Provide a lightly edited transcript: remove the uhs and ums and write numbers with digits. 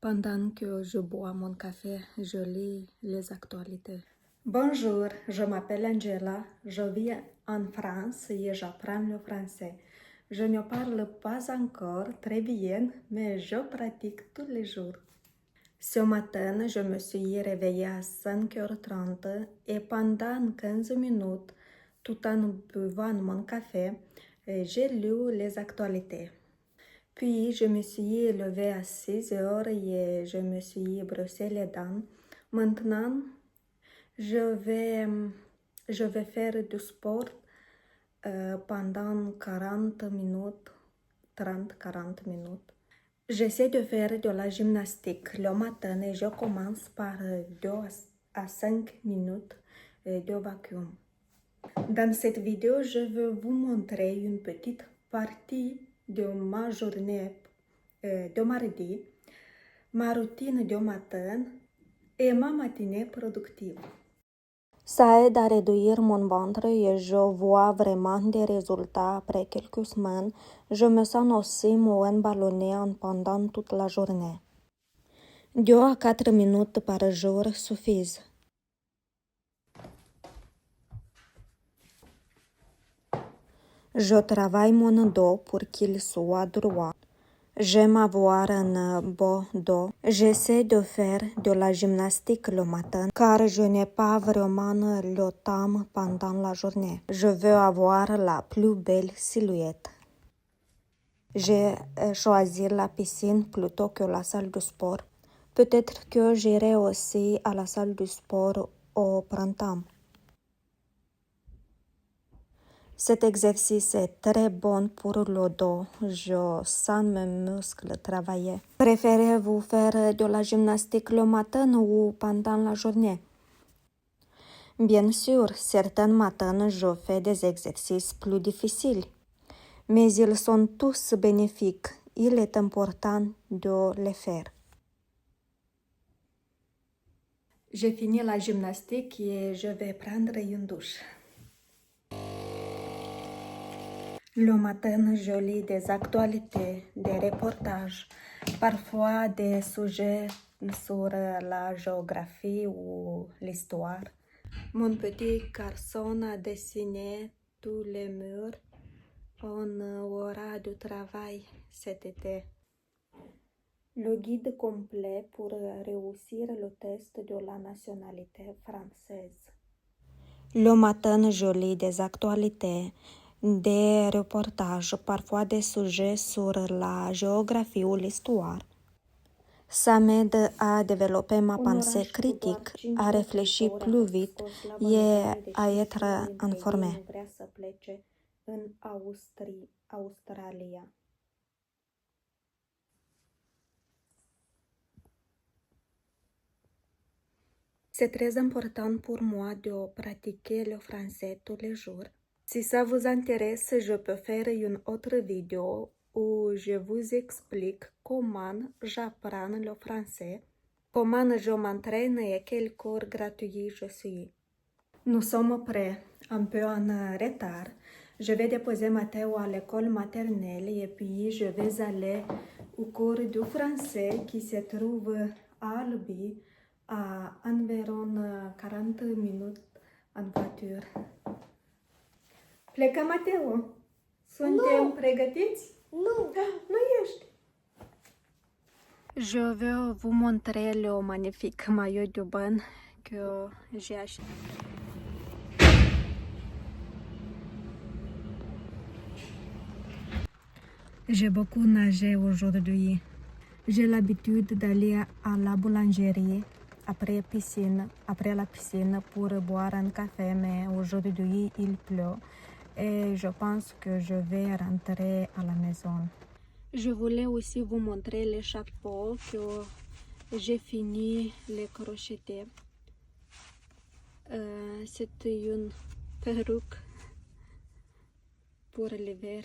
Pendant que je bois mon café, je lis les actualités. Bonjour, je m'appelle Angela, je vis en France et j'apprends le français. Je ne parle pas encore très bien, mais je pratique tous les jours. Ce matin, je me suis réveillée à 5h30 et pendant 15 minutes, tout en buvant mon café, j'ai lu les actualités. Puis, je me suis levée à 6h et je me suis brossé les dents. Maintenant, je vais faire du sport pendant 40 minutes, 30-40 minutes. J'essaie de faire de la gymnastique le matin et je commence par 2 à 5 minutes de vacuum. Dans cette vidéo, je vais vous montrer une petite partie de ma journée de mardi, ma routine du matin et ma matinée productive. Ça aide à réduire mon ventre et je vois vraiment des résultats après quelques semaines. Je me sens aussi moins ballonnée pendant toute la journée. 2 à 4 minutes par jour suffisent. Je travaille mon dos pour qu'il soit droit. J'aime avoir un beau dos. J'essaie de faire de la gymnastique le matin car je n'ai pas vraiment le temps pendant la journée. Je veux avoir la plus belle silhouette. J'ai choisi la piscine plutôt que la salle de sport. Peut-être que j'irai aussi à la salle de sport au printemps. Cet exercice est très bon pour le dos. Je sens mes muscles travailler. Préférez-vous faire de la gymnastique le matin ou pendant la journée? Bien sûr, certains matins, je fais des exercices plus difficiles. Mais ils sont tous bénéfiques. Il est important de les faire. J'ai fini la gymnastique et je vais prendre une douche. Le matin, je lis des actualités, des reportages, parfois des sujets sur la géographie ou l'histoire. Mon petit garçon a dessiné tous les murs. On aura du travail cet été. Le guide complet pour réussir le test de la nationalité française. Le matin, je lis des actualités, des reportages, parfois des sujets sur la géographie ou l'histoire. Ça m'aide à développer ma pensée critique, à réfléchir plus vite et à être informé. C'est très important pour moi de pratiquer le français tous les jours. Si ça vous intéresse, je peux faire une autre vidéo où je vous explique comment j'apprends le français, comment je m'entraîne et quel cours gratuit je suis. Nous sommes prêts, un peu en retard. Je vais déposer Mathéo à l'école maternelle et puis je vais aller au cours du français qui se trouve à Albi, à environ 40 minutes en voiture. Plecăm, Mateo? Suntem pregătiți? Nu ești. Je vais vous montrer le magnifique maillot de bain que j'ai acheté. J'ai beaucoup nagé aujourd'hui. J'ai l'habitude d'aller à la boulangerie après la piscine pour boire un café, mais aujourd'hui il pleut et je pense que je vais rentrer à la maison. Je voulais aussi vous montrer les chapeaux que j'ai fini les crocheter. C'est une perruque pour l'hiver.